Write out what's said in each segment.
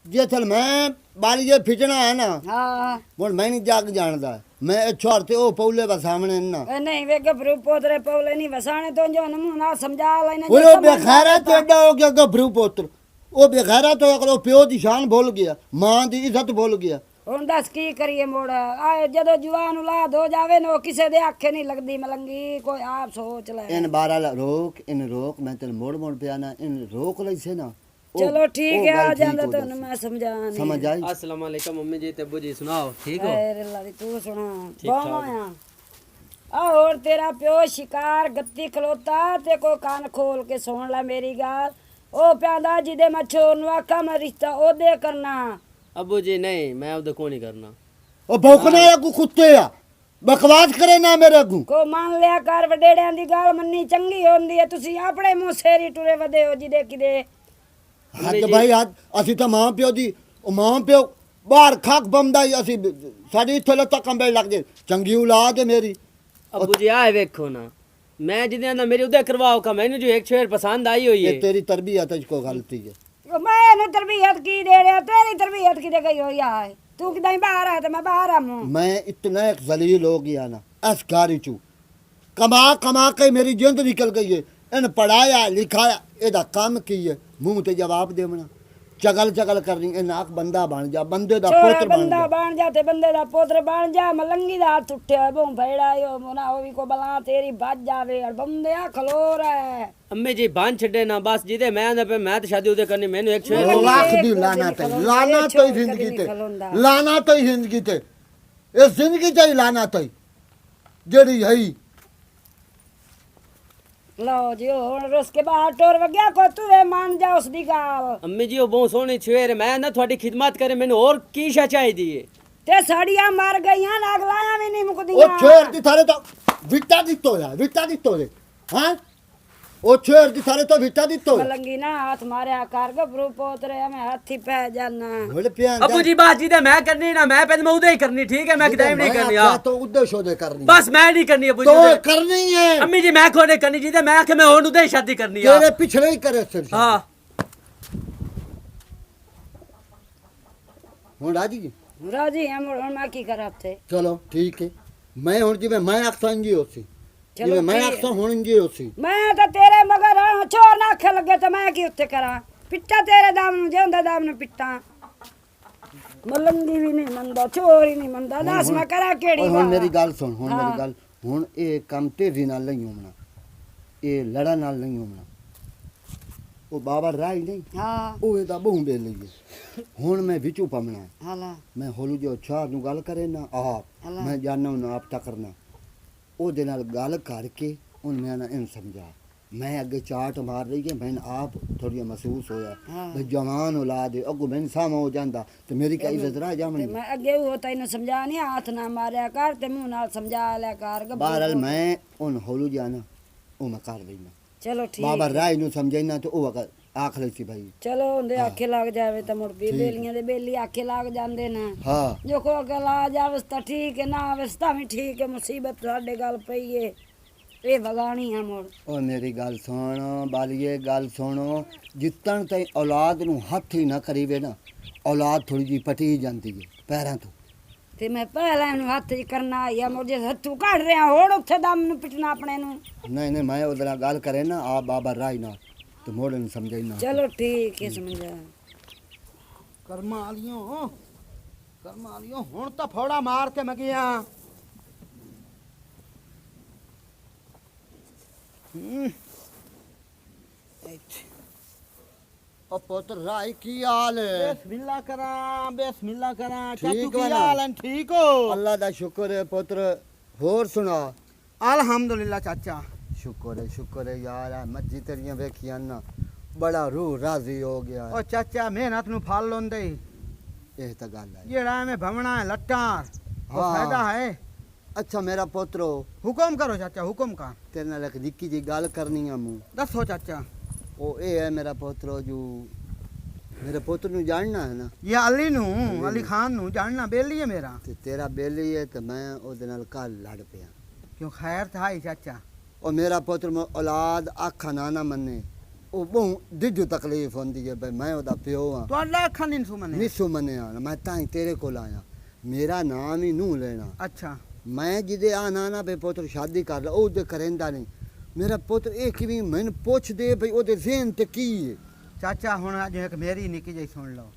ਜੇ ਚਲ ਮੈਂ ਬਾਲੀ ਜੇ ਫਿਜਣਾ ਹੈ ਨਾ ਹਾਂ ਹੁਣ ਮੈਂ ਨਹੀਂ ਜੱਗ ਜਾਣਦਾ ਮੈਂ ਇਹ ਛੋੜ ਤੇ ਉਹ ਪੌਲੇ ਵਾ ਸਾਹਮਣੇ ਨਾ ਇਹ ਨਹੀਂ ਵੇ ਗੱਭਰੂ ਪੋਤਰੇ ਪੌਲੇ ਨਹੀਂ ਵਸਾਣੇ ਤੋਂ ਜੋ ਨਮੂ ਨਾ ਸਮਝਾ ਲੈਣਾ ਉਹ ਬੇਖੈਰਾ ਤੇ ਏਡਾ ਹੋ ਗਿਆ ਗੱਭਰੂ ਪੁੱਤਰ ਉਹ ਬੇਖੈਰਾ ਤੋਂ ਅਗਲੋ ਪਿਓ ਦੀ ਸ਼ਾਨ ਭੁੱਲ ਗਿਆ ਮਾਂ ਦੀ ਇੱਜ਼ਤ ਭੁੱਲ ਗਿਆ ਹੁਣ ਦੱਸ ਕੀ ਕਰੀਏ ਮੋੜ ਆ ਜਦੋਂ ਜਵਾਨ ਔਲਾਦ ਹੋ ਜਾਵੇ ਨਾ ਉਹ ਕਿਸੇ ਦੇ ਆਖੇ ਨਹੀਂ ਲੱਗਦੀ ਮਲੰਗੀ ਕੋਈ ਆਪ ਸੋਚ ਲੈ इन बारह रोक इन रोक मैं तेन मोड़ मोड़ पे आना इन रोक लै से ना चलो ठीक है आ जांदा तो मैं समझाने समझ आई अस्सलाम वालेकुम मम्मी जी ते अब्बू जी सुनाओ ठीक हो खैर अल्लाह दी तू सुना बावाया आ और तेरा प्यो शिकार गत्ती खलोता ते को कान खोल के सुन ले मेरी गाल ओ प्यादा जिदे मच्छो नवाका में रिश्ता ओदे करना अब्बू जी नहीं मैं उधर को नहीं करना ओ भौंकने को कुत्ते आ बकवास करे ना मेरे को को मान लिया कर वडेड़ियां दी गाल मन्नी चंगी होंदी है तुसी अपने मुंह सेरी टुरे वदे हो जिदे किदे हद भाई हद ਅਸੀਂ ਤਾਂ ਮਾਂ ਪਿਓ ਦੀ ਉਹ ਮਾਂ ਪਿਓ ਬਾਹਰ ਖਾਕ ਬੰਦਾ ਹੀ ਅਸੀਂ ਸਾਡੀ ਇੱਥੇ ਲੱਤਾਂ ਕੰਬੇ ਲੱਗਦੇ ਚੰਗੀ ਔਲਾਦ ਹੈ ਮੇਰੀ अब्बू जी आए देखो ना मैं जिदे ना मेरी उधर करवाओ का मैंने जो एक शेर पसंद आई हुई है ਇਹ ਤੇਰੀ ਤਰਬੀਅਤ ਚ ਕੋਈ ਗਲਤੀ ਹੈ मैं ने तरबियत की दे रहा तेरी तरबियत की दे गई हो यार तू किदां बाहर है तो मैं बाहर आऊं मैं इतना एक जलील हो गया ना असकारी चू कमा कमा के मेरी जिंद निकल गई है इन पढ़ाया लिखाया एदा काम की है मुंह ते जवाब देवना चगल चगल करनी इन आख बंदा बन जा बंदे दा छोरा पुत्र बन बंदा जा बन जा ते बंदे दा पुत्र बन जा मलंगी दा हाथ उठे बो भैड़ा यो मोना होवी को बला तेरी बच जावे और बंदे खलो रहे अम्मी जी बांध छड़े ना बस जिदे मैं ना पे मैं तो शादी उधर करनी मैंने एक शेर लाख दी लाना तो जिंदगी ते लाना तो जिंदगी ते इस जिंदगी ते लाना तो जेड़ी है लो जी हुन रोस के बाहर टोर वगया को तू वे मान जा उस दी गाल अम्मी जी वो बहुत सोहनी शेर है मैं ना थोड़ी खिदमत करे मैंने और की शा चाहिए दी है ते साड़ियां मर गईयां नाग लाया भी नहीं ओ मुकदियां छोर दी थारे तो विटा दितो रे हां ओ छोर दी थारे तो विटा दितो मलंगी ना हाथ मारे कर गबरू पोतरे हमें हाथी पे जाना बोले प्यान अब्बू जी बात जिदे मैं करनी ना मैं पे मैं उधर ही करनी ठीक है मैं किधर नहीं करनी हां तो उद्देश्य दे करनी बस मैं नहीं करनी अब्बू तो जी करनी है अम्मी जी मैं खोने करनी जिदे मैं आखे मैं और उधर ही शादी करनी है तेरे पिछले ही करे सिर हां हुन राजी राजी हम मैं की करब थे चलो ठीक है मैं हुन जिवें मैं अक्सर जी होसी चलो जिवें मैं ठीक है। अक्सर हुन जी होसी मैं तो तेरे मगर छोर ना आखे लगे तो मैं की उत्ते करा पिट्टा तेरे दाम नु जेंदा दाम नु पिट्टा मलंगी भी नहीं मंदा छोर ही नहीं मंदा दस मैं करा केड़ी हुन मेरी गल सुन हुन मेरी गल हुन ए काम तेरी नाल नहीं होना ए लड़ा नाल नहीं होना ओ बाबा राई नहीं हां ओ एदा बहु बे लईए हुन मैं विचू पमना हाला मैं होलू जो छार नु गल करे ना आप मैं जानना हूं आप ता करना ओदे नाल गल करके उन मैं ना इन समझा मैं अगे चाट मार रही है मैं आप थोड़ी महसूस होया भाई जवान औलाद है अगो मैं सामा हो जांदा तो मेरी क्या इज्जत रह जामनी मैं अगे वो तैਨੂੰ समझा नहीं हाथ ना मारया कर ते मुंह नाल समझा ले कर बहरहाल मैं उन होलू जाना ओ मैं कर देना चलो ठीक बाबा राय नु समझाइना तो ओ अगर आख ले सी भाई चलो उनदे आखे लग जावे तो मुड़ भी बेलियां दे बेली आखे लग जांदे ना हां जो को अगे ला जावे तो ठीक है ना आवे तो भी ठीक है मुसीबत साडे गल पई है ए भगानी है मोड़ ओ मेरी गल सुन बालिए गल सुनो जितन तई औलाद नु हाथ ही ना करीवे ना औलाद थोड़ी जी पटी जाती है पैरां तो ते मैं पहले नु हाथ च करना या मुझे हत्थू काढ़ रहा होड़ उथे दम नु पिटना अपने नु नहीं नहीं मैं उधर गल करे ना आप बाबा राय ना तो मोड़न समझाइना चलो ठीक है समझा कर्मा आलियो हुन तो फोड़ा मार के मैं गया ओ पुत्र राय की हाल है बिस्मिल्लाह करा ठीक चाचू की हो ना? हाल है ठीक हो अल्लाह दा शुक्र है पुत्र होर सुना अल्हम्दुलिल्लाह चाचा शुक्र है यार मज्जी तेरियां वेखियां ना बड़ा रूह राजी हो गया ओ चाचा मेहनत नु फल लोंदे ਇਹ ਤਾਂ ਗੱਲ ਹੈ जेड़ा में भवना है लट्टा वो हाँ। फायदा है ਅੱਛਾ ਮੇਰਾ ਪੁੱਤਰੋ हुक्म करो चाचा हुक्म का ਤੇਰੇ ਨਾਲ ਇੱਕ ਨਿੱਕੀ ਜੀ ਗੱਲ ਕਰਨੀ ਆ ਮੂੰ दसो चाचा ਉਹ ਇਹ ਹੈ ਮੇਰਾ ਪੁੱਤਰੋ ਜੋ ਮੇਰੇ ਪੁੱਤਰ ਨੂੰ ਜਾਣਨਾ ਹੈ ਨਾ ये अली नु अली खान नु जानना बेली है मेरा ਤੇ ਤੇਰਾ ਬੇਲੀ ਹੈ ਤੇ ਮੈਂ ਉਹਦੇ ਨਾਲ ਕੱਲ ਲੜ ਪਿਆ क्यों खैर था ही चाचा ਉਹ ਮੇਰਾ ਪੁੱਤਰ ਔਲਾਦ ਆਖਾ ਨਾ ਨਾ ਮੰਨੇ ਉਹ ਬਹੁਤ ਦਿਜੂ ਤਕਲੀਫ ਹੁੰਦੀ ਹੈ ਬਈ ਮੈਂ ਉਹਦਾ ਪਿਓ ਆ ਤੁਹਾਡਾ ਅੱਖਾਂ ਨਹੀਂ ਸੁਮਨੇ ਨਿਸੂ ਮੰਨਿਆ ਮੈਂ ਤਾਂ ਹੀ ਤੇਰੇ ਕੋਲ ਆਇਆ ਮੇਰਾ ਨਾਮ ਹੀ ਨੂੰ ਲੈਣਾ ਅੱਛਾ ਮੈਂ ਜਿਹਦੇ ਆਣਾ ਨਾ ਬਈ ਪੁੱਤਰ ਸ਼ਾਦੀ ਕਰ ਲਾ ਉਹਦੇ ਕਰੇਂਦਾ ਨਹੀਂ ਮੇਰਾ ਪੁੱਤਰ ਇਹ ਕਿਵੇਂ ਮੈਨੂੰ ਪੁੱਛਦੇ ਬਈ ਉਹਦੇ ਜ਼ਿਹਨ ਤੇ ਕੀ ਹੈ ਚਾਚਾ ਹੁਣ ਅੱਜ ਇੱਕ ਮੇਰੀ ਨਿੱਕੀ ਜਿਹੀ ਸੁਣ ਲਓ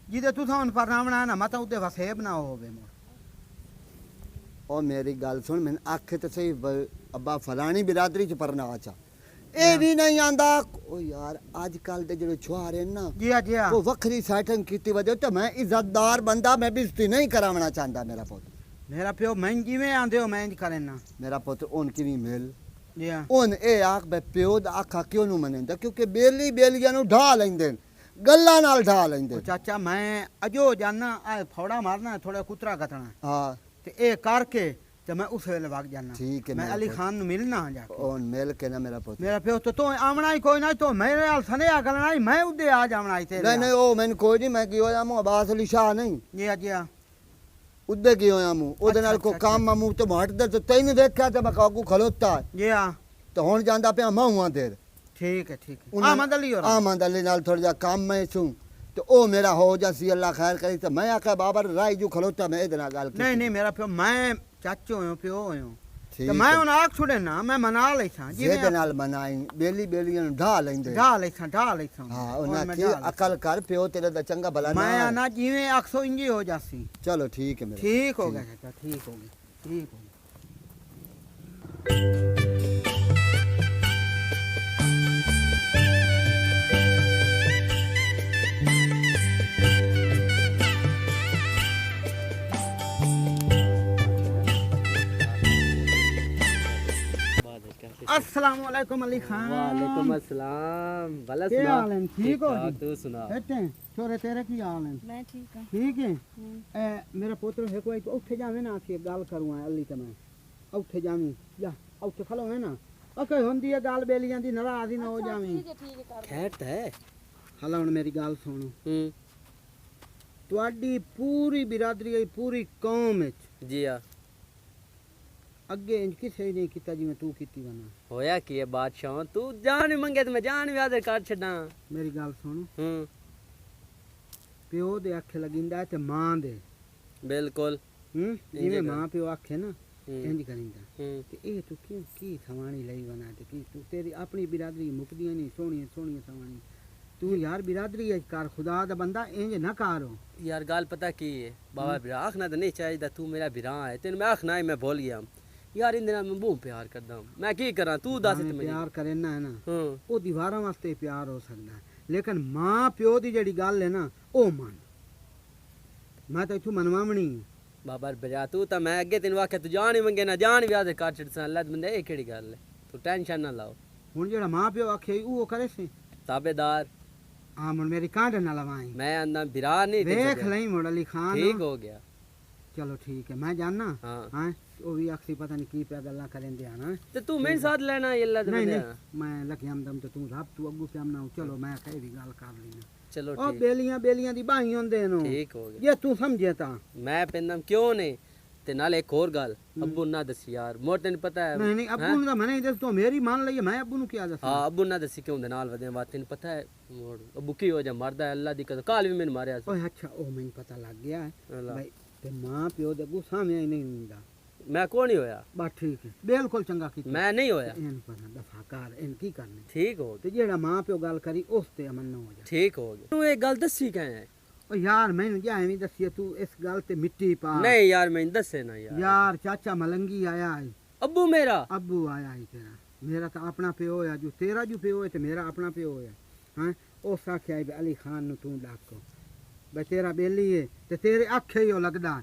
ਜਿਹਦੇ ਤੁਸੀਂ ਹੁਣ ਪਰਨਾਵਣਾ ਹੈ ਨਾ ਮੈਂ ਤਾਂ ਉਹਦੇ ਵਸੇਬ ਨਾ ਹੋਵੇ ਮੋੜ ਉਹ ਮੇਰੀ ਗੱਲ ਸੁਣ ਮੈਨੂੰ ਆਖੇ ਤੇ ਸਹੀ ਅੱਬਾ ਫਲਾਣੀ ਬਿਰਾਦਰੀ ਚ ਪਰਨਾ ਚਾ ਇਹ ਵੀ ਨਹੀਂ ਆਂਦਾ ਉਹ ਯਾਰ ਅੱਜ ਕੱਲ ਦੇ ਜਿਹੜੇ ਛੁਆਰੇ ਨਾ ਜੀ ਉਹ ਵੱਖਰੀ ਸੈਟਿੰਗ ਕੀਤੀ ਵਜੇ ਤੇ ਮੈਂ ਇੱਜ਼ਤਦਾਰ ਬੰਦਾ ਮੈਂ ਬਿਜ਼ਤੀ ਨਹੀਂ ਕਰਾਉਣਾ ਚਾਹੁੰਦਾ ਮੇਰਾ ਪੁੱਤ ਮੇਰਾ ਪਿਓ ਮੈਂ ਜਿਵੇਂ ਆਂਦੇ ਹੋ ਮੈਂ ਇੰਜ ਕਰੇ ਨਾ ਮੇਰਾ ਪੁੱਤ ਉਹਨ ਕਿਵੇਂ ਮਿਲ ਜੀ ਹਾਂ ਉਹਨ ਇਹ ਆਖ ਬਈ ਪਿਓ ਦਾ ਆਖਾ ਕਿਉਂ ਨੂੰ ਮੰਨਦਾ ਕਿਉਂਕਿ ਬੇਲੀ ਬੇਲੀਆਂ ਨੂੰ ਢਾ ਲੈਂਦੇ ਨੇ ਗੱਲਾਂ ਨਾਲ ਢਾ ਲੈਂਦੇ ਉਹ ਨੇ। ਚਾਚਾ ਮੈਂ ਅਜੋ ਜਾਨਾ ਆ ਫੌੜਾ ਮਾਰਨਾ ਥੋੜਾ ਕੁਤਰਾ ਕਤਣਾ ਹਾਂ ਤੇ ਇਹ ਕਰਕੇ ਤੇ ਮੈਂ ਉਸ ਵੇਲੇ ਵਗ ਜਾਨਾ ਠੀਕ ਹੈ ਮੈਂ ਮੇਰਾ ਅਲੀ ਪੁੱਤ। ਖਾਨ ਨੂੰ ਮਿਲਣਾ ਜਾ ਕੇ ਉਹਨ ਮਿਲ ਕੇ ਨਾ ਮੇਰਾ ਪੁੱਤ ਮੇਰਾ ਪਿਓ ਤੂੰ ਆਵਣਾ ਹੀ ਕੋਈ ਨਾ ਤੂੰ ਮੇਰੇ ਨਾਲ ਸਨੇਹਾ ਕਰਨਾ ਹੀ ਮੈਂ ਉਹਦੇ ਆ ਜਾਵਣਾ ਹੀ ਤੇਰੇ ਨਹੀਂ ਉਹ ਮੈਨੂੰ ਕੋਈ ਨਹੀਂ ਮੈਂ ਕੀ ਹੋਇਆ ਮੂੰ ਅਬਾਸ ਅਲੀ ਸ਼ਾਹ ਨਹੀਂ ਜੀ ਆ ਉੱਦੇ ਕੀ ਹੋਇਆ ਮੂੰ ਉਹਦੇ ਨਾਲ ਅੱਛਾ, ਕੋਈ ਕੰਮ ਮੂੰਹ ਤੇ ਹਟਦਾ ਤੇ ਤੈਨੂੰ ਵੇਖਿਆ ਤੇ ਮੈਂ ਕਾਗੂ ਖਲੋਤਾ ਜੀ ਆ ਤੇ ਹੁਣ ਜਾਂਦਾ ਪਿਆ ਮਾਹੂਆਂ ਦੇਰ ਠੀਕ ਹੈ ਆ ਮੰਦਲੀ ਹੋ ਆ ਮੰਦਲੀ ਨਾਲ ਥੋੜਾ ਜਿਹਾ ਕੰਮ ਮੈਂ ਸੂ ਤੇ ਉਹ ਮੇਰਾ ਹੋ ਜਾ ਸੀ ਅੱਲਾ ਖੈਰ ਕਰੀ ਤੇ ਮੈਂ ਆਖਿਆ ਬਾਬਾ ਰਾਈ ਜੂ ਖਲੋਤਾ ਮੈਂ ਇਹਦੇ ਨਾਲ ਗੱਲ ਕੀਤੀ ਨਹੀਂ ਮੇਰਾ ਪਿਓ ਮੈਂ ਚਾਚੋ ਹੋਇਓ ਪਿਓ ਹੋਇਓ ਠੀਕ ਤੇ ਮੈਂ ਹੈ। ਹੁਣ ਆਖ ਛੁੜੇ ਨਾ ਮੈਂ ਮਨਾ ਲਈ ਸਾਂ ਜਿਹਦੇ ਨਾਲ ਮਨਾਈ ਬੇਲੀ ਬੇਲੀਆਂ ਨੂੰ ਢਾ ਲੈਂਦੇ ਢਾ ਲਈ ਸਾਂ ਹਾਂ ਉਹਨਾਂ ਕੀ ਅਕਲ ਕਰ ਪਿਓ ਤੇਰੇ ਦਾ ਚੰਗਾ ਭਲਾ ਮੈਂ ਨਾ ਆਨਾ ਜਿਵੇਂ ਆਖਸੋ ਇੰਜੀ ਹੋ ਜਾਸੀ ਚਲੋ ਠੀਕ ਹੈ ਮੇਰਾ ਠੀਕ ਹੋ ਗਿਆ ਚਾਚਾ ਠੀਕ ਹੋ ਗਿਆ ਠੀਕ ਹੋ ਗਿਆ अस्सलाम वालेकुम अली खान वालेकुम अस्सलाम भला क्या सुना हाल है? ठीक हो जी? तू सुना बेटे छोरे तेरे की हाल है मैं ठीक हूँ ठीक है मेरा पुत्र है कोई उठे जावे ना आके गल करूँ अली ते मैं उठे जावी जा उठे खलो है ना ओके हुंदी है गल बेलियां दी नाराज ही ना हो जावी खैर है हला हुन मेरी गल सुनो हम्म ਤੁਹਾਡੀ ਪੂਰੀ ਬਿਰਾਦਰੀ ਹੈ ਪੂਰੀ ਕੌਮ ਵਿੱਚ जी हाँ ਅੱਗੇ ਇੰਜ ਕਿਸੇ ਨੇ ਕੀਤਾ ਜਿਵੇਂ ਤੂੰ ਕੀਤੀ ਵਨਾ होया की है बादशाह तू जान ही मंगे तो मैं जान भी आदर कर छड़ा ਮੇਰੀ ਗੱਲ ਸੁਣ हम्म ਪਿਓ ਦੇ ਆਖੇ ਲਗਿੰਦਾ ਤੇ ਮਾਂ ਦੇ बिल्कुल ਜਿਵੇਂ ਗੱਲ। ਮਾਂ ਪਿਓ ਆਖੇ ਨਾ हम्म ਇੰਜ ਕਰਿੰਦਾ हम्म ਤੇ ਇਹ ਤੂੰ ਕਿਉਂ ਕੀ ਥਵਾਣੀ ਲਈ ਬਣਾ ਤੇ ਕੀ ਤੂੰ ਤੇਰੀ ਆਪਣੀ ਬਿਰਾਦਰੀ ਮੁਕਦੀਆਂ ਨਹੀਂ ਸੋਹਣੀਆਂ ਸੋਹਣੀਆਂ ਥਵਾਣੀ ਤੂੰ ਯਾਰ ਬਿਰਾਦਰੀ ਹੈ ਕਰ ਖੁਦਾ ਦਾ ਬੰਦਾ ਇੰਜ ਨਾ ਕਰੋ यार गाल पता की है बाबा बिरा आखना तो नहीं चाहिए तू मेरा बिरा है तेन मैं आखना है मैं भूल गया यार इन दिनों मैं बहुत प्यार करता हूँ मैं की करा तू दस ਭਾਵੇਂ ते मुझे ਪਿਆਰ ਕਰੇ ਨਾ ਹੈ ਨਾ हाँ ਉਹ ਦੀਵਾਰਾਂ ਵਾਸਤੇ ਪਿਆਰ ਹੋ ਸਕਦਾ ਹੈ। ਲੇਕਿਨ ਮਾਂ ਪਿਓ ਦੀ ਜਿਹੜੀ ਗੱਲ ਹੈ ਨਾ ਉਹ ਮੰਨ ਮੈਂ ਤਾਂ ਇਥੋਂ ਮਨਵਾਵਣੀ बाबा बिरा तू तो मैं अगे तेन आखे तू जान ही मंगे ना जान भी आदर कर छड़ अल्लाह दे बंदे ये केड़ी गल है तू टेंशन ना लाओ ਹੁਣ ਜਿਹੜਾ ਮਾਂ ਪਿਓ ਆਖੇ ਉਹ ਕਰੇ ਸੀ ताबेदार ਆ ਮਨ ਮੇਰੀ ਕਾਂਡ ਨਾ ਲਵਾਈ मैं अंदा बिरा नहीं तेरे ਵੇਖ से ਲਈ ਮੁੜ ਅਲੀ ਖਾਨ ठीक हो गया ਚਲੋ ਠੀਕ ਹੈ ਮੈਂ ਜਾਣਾ हाँ ਹਾਂ ਉਹ ਵੀ ਅਕਸੀ ਪਤਾ ਨਹੀਂ ਕੀ ਪਿਆ ਗੱਲਾਂ ਕਰਨ ਦੇ ਆਣਾ तो तू मेरे साथ लेना ये अल्लाह दे ਨਹੀਂ बंदे ਨਹੀਂ ਮੈਂ ਲਖਿਆਮ ਦਮ ਤੇ ਤੂੰ ਰੱਬ ਤੂੰ ਅੱਗੂ ਕਿਆਮ ਨਾ ਚਲੋ ਮੈਂ ਕਹੇ ਵੀ ਗੱਲ ਕਰ ਲੈਣਾ चलो ਉਹ ठीक ਬੇਲੀਆਂ ਦੀ ਬਾਹੀ ਹੁੰਦੇ ਨੂੰ ठीक हो गया ਜੇ ਤੂੰ ਸਮਝੇ ਤਾਂ मैं पेंदम क्यों नहीं ते नाल एक और गल अब्बू ना दसी यार मोर तेन पता है ਨਹੀਂ ਨਹੀਂ ਅੱਬੂ ਨੂੰ ਤਾਂ ਮੈਂ ਨਹੀਂ ਦੱਸ ਤੂੰ ਮੇਰੀ ਮੰਨ ਲਈ ਮੈਂ ਅੱਬੂ ਨੂੰ ਕੀ ਦੱਸਾਂ हाँ अब्बू ना दसी क्यों दे नाल वदे बात तेन पता है मोर अब्बू की हो जा मरदा है अल्लाह दी कसम काल भी मैंने मारया ਓਏ ਅੱਛਾ ਉਹ ਮੈਨੂੰ ਪਤਾ ਲੱਗ ਗਿਆ ਹੈ अल्लाह ਭਾਈ ਤੇ ਮਾਂ ਪਿਓ ਦੇ ਅੱਗੂ ਸਾਹਮਣੇ ਹੀ ਨਹੀਂ ਹੁੰਦਾ मैं कौन ही होया ਬਸ ਠੀਕ ਹੈ ਬਿਲਕੁਲ ਚੰਗਾ ਕੀਤਾ मैं नहीं होया ਇਹਨ ਪਤਾ ਦਫਾਕਾਰ ਇਹਨ ਕੀ ਕਰਨੇ ठीक हो ਤੇ ਜਿਹੜਾ ਮਾਂ ਪਿਓ ਗੱਲ ਕਰੀ ਉਸ ਤੇ ਅਮਨ ਨਾ ਹੋ ਜਾ गया ठीक हो गया तू एक गल दसी कहे है ਓ ਯਾਰ ਮੈਨੂੰ ਜਾਂ ਐਵੇਂ ਦੱਸਿਆ ਤੂੰ ਇਸ ਗੱਲ ਤੇ ਮਿੱਟੀ ਪਾ नहीं यार मैं दसे ना यार ਯਾਰ ਚਾਚਾ ਮਲੰਗੀ ਆਇਆ ਹੈ अब्बू मेरा ਅੱਬੂ ਆਇਆ ਹੈ ਤੇਰਾ ਮੇਰਾ ਤਾਂ ਆਪਣਾ ਪਿਓ ਹੈ ਜੋ ਤੇਰਾ ਜੋ ਪਿਓ ਹੈ ਤੇ ਮੇਰਾ ਆਪਣਾ ਪਿਓ ਹੈ ਹਾਂ ਉਸ ਆਖਿਆ ਵੀ ਅਲੀ ਖਾਨ ਨੂੰ ਤੂੰ ਡਾਕੋ ਬਈ ਤੇਰਾ ਬੇਲੀ ਹੈ ਤੇ ਤੇਰੇ ਅੱਖੇ ਹੀ ਉਹ ਲੱਗਦਾ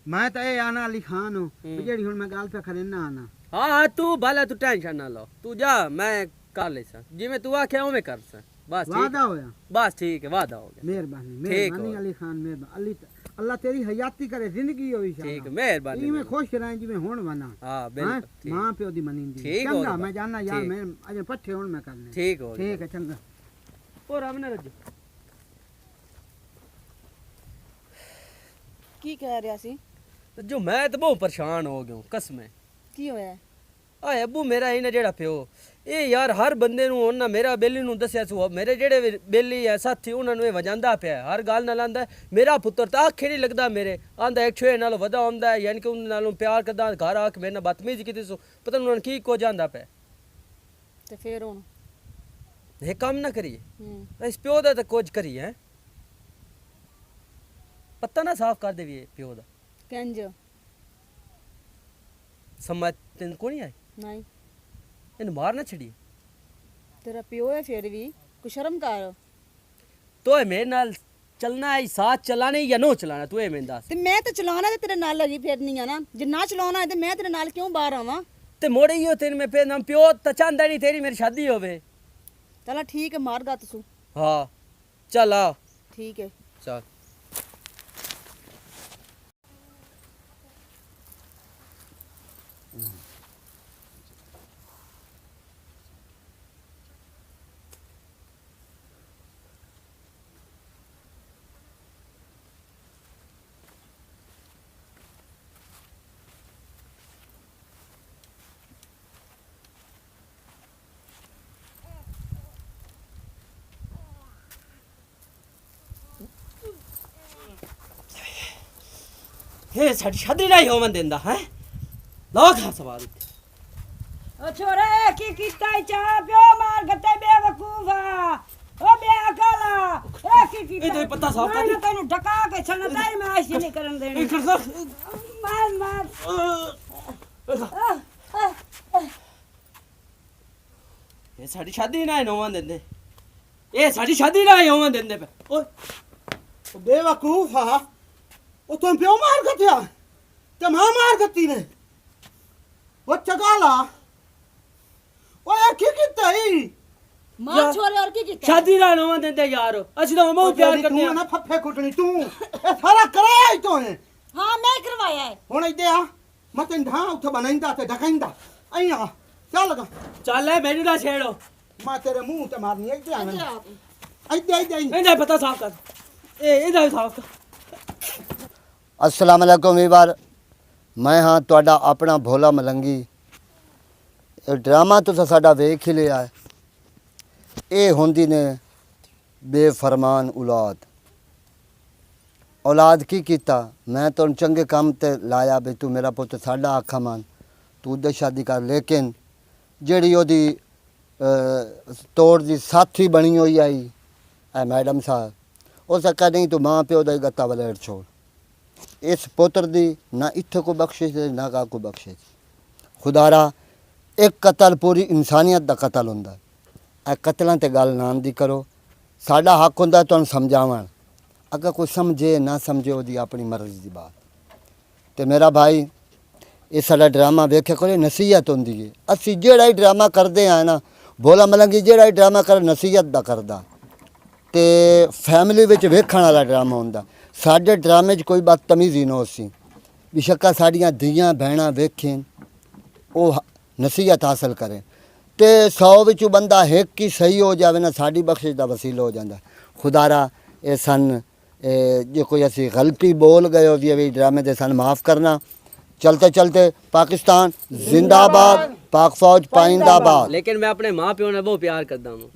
ਮੈਂ ਤਾਂ ਇਹ ਆਣਾ ਅਲੀ ਖਾਨ ਨੂੰ ਵੀ ਜਿਹੜੀ ਹੁਣ ਮੈਂ ਗੱਲ ਤੇ ਖਰੇ ਨਾ ਆਣਾ हाँ हाँ तू भला तू टेंशन ना लो तू जा मैं कर ले सा जिवें तू आखे उवें कर सा बस ठीक ਵਾਦਾ ਹੋਇਆ बस ठीक है वादा हो गया ਮਿਹਰਬਾਨੀ ਠੀਕ ਮਿਹਰਬਾਨੀ ਹੋ। ਅਲੀ ਖਾਨ ਮਿਹਰਬਾਨੀ ਅਲੀ ਅੱਲਾ ਤੇਰੀ ਹਯਾਤੀ ਕਰੇ ਜ਼ਿੰਦਗੀ ਹੋਈ ठीक है मेहरबानी ਇਵੇਂ ਖੁਸ਼ ਰਹਿ ਜਿਵੇਂ ਹੁਣ ਵਨਾ हाँ ਹਾਂ बिल्कुल ठीक ਮਾਂ ਪਿਓ ਦੀ ਮਨੀਂਦੀ ਠੀਕ ਹੋ ਚੰਗਾ ਗਿਆ ਮੈਂ ਜਾਣਾ ਯਾਰ ਠੀਕ। ਮੈਂ ਅਜੇ ਪੱਠੇ ਹੁਣ ਮੈਂ ਕਰਨੇ ठीक हो गया ਠੀਕ ਹੈ ਚੰਗਾ और हमने रज ਕੀ ਕਹਿ ਰਿਹਾ ਸੀ जो मैं तो बहुत परेशान हो गया हूँ कसम है ਕੀ ਹੋਇਆ ਆ ਅੱਬੂ ਮੇਰਾ ਹੀ ਨਾ ਜਿਹੜਾ ਪਿਓ ਇਹ ਯਾਰ ਹਰ ਬੰਦੇ ਨੂੰ ਉਹਨਾਂ ਮੇਰਾ ਬੇਲੀ ਨੂੰ ਦੱਸਿਆ ਸੀ ਮੇਰੇ ਜਿਹੜੇ ਬੇਲੀ ਹੈ ਸਾਥੀ ਉਹਨਾਂ ਨੂੰ ਇਹ ਵਜਾਂਦਾ ਪਿਆ ਹਰ ਗੱਲ ਨਾਲ ਆਂਦਾ ਮੇਰਾ ਪੁੱਤਰ ਤਾਂ ਆਖੇ ਨਹੀਂ ਲੱਗਦਾ ਮੇਰੇ ਆਂਦਾ ਇੱਕ ਛੋਏ ਨਾਲੋਂ ਵਧਾ ਹੁੰਦਾ ਹੈ ਯਾਨੀ ਕਿ ਉਹਨਾਂ ਨਾਲੋਂ ਪਿਆਰ ਕਰਦਾ ਘਰ ਆ ਕੇ ਮੇਰੇ ਨਾਲ ਬਦਤਮੀਜ਼ੀ ਕੀਤੀ ਸੋ ਪਤਾ ਨਹੀਂ ਉਹਨਾਂ ਕੀ ਕੋ ਜਾਂਦਾ ਪਿਆ ਤੇ ਫੇਰ ਹੁਣ ਇਹ ਕੰਮ ਨਾ ਕਰੀਏ ਇਸ ਪਿਓ ਦਾ ਤਾਂ ਕੁਝ ਕਰੀਏ ਹੈ ਪਤਾ ਨਾ ਸਾਫ਼ ਕਰ ਦੇਵੀਏ ਪਿਓ ਦਾ ਕੰਜ ਸਮਝ ਤੈਨੂੰ ਕੋਈ ਨਹੀਂ ਆਈ ਨਹੀਂ ਇਹਨੂੰ ਮਾਰ ਨਾ ਛੜੀ ਤੇਰਾ ਪਿਓ ਹੈ ਫਿਰ ਵੀ ਕੁਛ ਸ਼ਰਮ ਕਰ ਤੋ ਇਹ ਮੇਰੇ ਨਾਲ ਚਲਣਾ ਹੈ ਸਾਥ ਚਲਾਣੇ ਜਾਂ ਨੋ ਚਲਾਣਾ ਤੂੰ ਇਹ ਮੈਨੂੰ ਦੱਸ ਤੇ ਮੈਂ ਤਾਂ ਚਲਾਉਣਾ ਤੇ ਤੇਰੇ ਨਾਲ ਲੱਗੀ ਫਿਰਨੀ ਆ ਨਾ ਜੇ ਨਾ ਚਲਾਉਣਾ ਹੈ ਤੇ ਮੈਂ ਤੇਰੇ ਨਾਲ ਕਿਉਂ ਬਾਹਰ ਆਵਾਂ ਤੇ ਮੋੜੇ ਹੀ ਹੋ ਤੈਨੂੰ ਮੈਂ ਪੇ ਨਾਮ ਪਿਓ ਤਾਂ ਚਾਹੁੰਦਾ ਨਹੀਂ ਤੇਰੀ ਮੇਰੀ ਸ਼ਾਦੀ ਹੋਵੇ ਚਲ ਠੀਕ ਹੈ ਮਾਰਗਾ ਤੂੰ ਹਾਂ ਚੱਲ ਆ ਠੀਕ ਹੈ ਚੱਲ ਇਹ ਸਾਡੀ ਸ਼ਾਦੀ ਨਹੀਂ ਹੋਵਨ ਦਿੰਦਾ ਹੈ ਲੋਕ ਹਾਂ ਸਵਾਲ ਓ ਛੋਰੇ ਕੀ ਕੀਤਾ ਈ ਚਾ ਪਿਓ ਮਾਰ ਗੱਤੇ ਬੇਵਕੂਫਾ ਓ ਬੇਅਕਲਾ ਇਹ ਕੀ ਕੀਤਾ ਇਹ ਤਾਂ ਪਤਾ ਸਾਫ਼ ਕਰ ਮੈਂ ਤੈਨੂੰ ਢਕਾ ਕੇ ਛੱਡਣਾ ਤੇਰੀ ਮੈਂ ਐਸੀ ਨਹੀਂ ਕਰਨ ਦੇਣੀ ਮਾਰ ਇਹ ਸਾਡੀ ਸ਼ਾਦੀ ਨਹੀਂ ਹੋਵਨ ਦਿੰਦੇ ਇਹ ਸਾਡੀ ਸ਼ਾਦੀ ਨਹੀਂ ਹੋਵਨ ਦਿੰਦੇ ਪਏ ਓਏ ਬੇਵਕੂਫ ਆ ਉਹ ਤੂੰ ਪਿਓ ਮਾਰ ਗੱਤਿਆ ਤੇ ਮਾਂ ਮਾਰ ਗੱਤੀ ਨੇ ਉਹ ਚਗਾਲਾ ਓਏ ਕੀ ਕੀਤਾ ਈ ਮਾਰ ਛੋਰੇ ਔਰ ਕੀ ਕੀਤਾ ਸ਼ਾਦੀ ਨਹੀਂ ਹੋਵਨ ਦਿੰਦੇ ਯਾਰ ਅਸੀਂ ਤਾਂ ਬਹੁਤ ਪਿਆਰ ਕਰਦੇ ਤੂੰ ਹਾਂ ਨਾ ਫੱਫੇ ਕੁੱਟਣੀ ਤੂੰ ਇਹ ਸਾਰਾ ਕਰਾਇਆ ਈ ਤੂੰ ਹਾਂ ਮੈਂ ਕਰਵਾਇਆ ਹੈ ਹੁਣ ਇੱਥੇ ਆ ਮੈਂ ਤੈਨੂੰ ਢਾਂ ਉੱਥੇ ਬਣਾਈਂਦਾ ਤੇ ਢਕਾਈਂਦਾ ਅਈ ਆ ਚੱਲ ਗਾ ਚੱਲ ਇਹ ਮੈਨੂੰ ਨਾ ਛੇੜੋ ਮੈਂ ਤੇਰੇ ਮੂੰਹ ਤੇ ਮਾਰਨੀ ਇੱਥੇ ਆ ਮੈਨੂੰ ਇੱਥੇ ਇਹਦਾ ਪਤਾ ਸਾਫ਼ ਕਰ ਇਹ ਇਹਦਾ ਸਾਫ਼ ਕਰ अस्सलाम वालेकुम वीवार मैं हाँ तुहाडा अपना भोला मलंगी ड्रामा तुसां साडा वेख ही लिया है ये होंदी ने बेफरमान औलाद की कीता मैं तो चंगे काम ते लाया भी तू मेरा पुत साडा आखा मान तू उधर शादी कर लेकिन जेड़ी ओदी तोड़ दी साथी बनी हुई आई ऐ मैडम साहब हो सका नहीं तू माँ प्यो दा गत्ता वलेट छोड़ इस पुत्र दी ना इत्थे को बख्शिश है ना का को बख्शिश खुदारा एक कतल पूरी इंसानियत दा कतल हुंदा है कतलों ते गल नाम दी करो साडा हक हुंदा तुहानूं समझावण अगर कोई समझे ना समझे ओदी अपनी मर्जी दी बात ते मेरा भाई ये साडा ड्रामा वेख्या करो नसीहत हुंदी है असीं जेड़ा ही ड्रामा करदे आ ना भोला मलंगी जेड़ा ही ड्रामा कर नसीहत दा करदा ते फैमिली विच वेखण वाला ड्रामा हुंदा साडे ड्रामे 'च कोई बदतमीजी ना होसी बेशक्का साड़ियाँ धियाँ भैणां वेखें वो नसीहत हासिल करें तो 100 विचों बंदा एक ही सही हो जाए ना साड़ी बख्शिश का वसीला हो जाता खुदारा ये सन जो कोई असी गलती बोल गए हो भी ड्रामे दे सन माफ़ करना चलते चलते पाकिस्तान जिंदाबाद पाक फौज पाइंदाबाद लेकिन मैं अपने माँ प्यो ने बहुत प्यार करता हूँ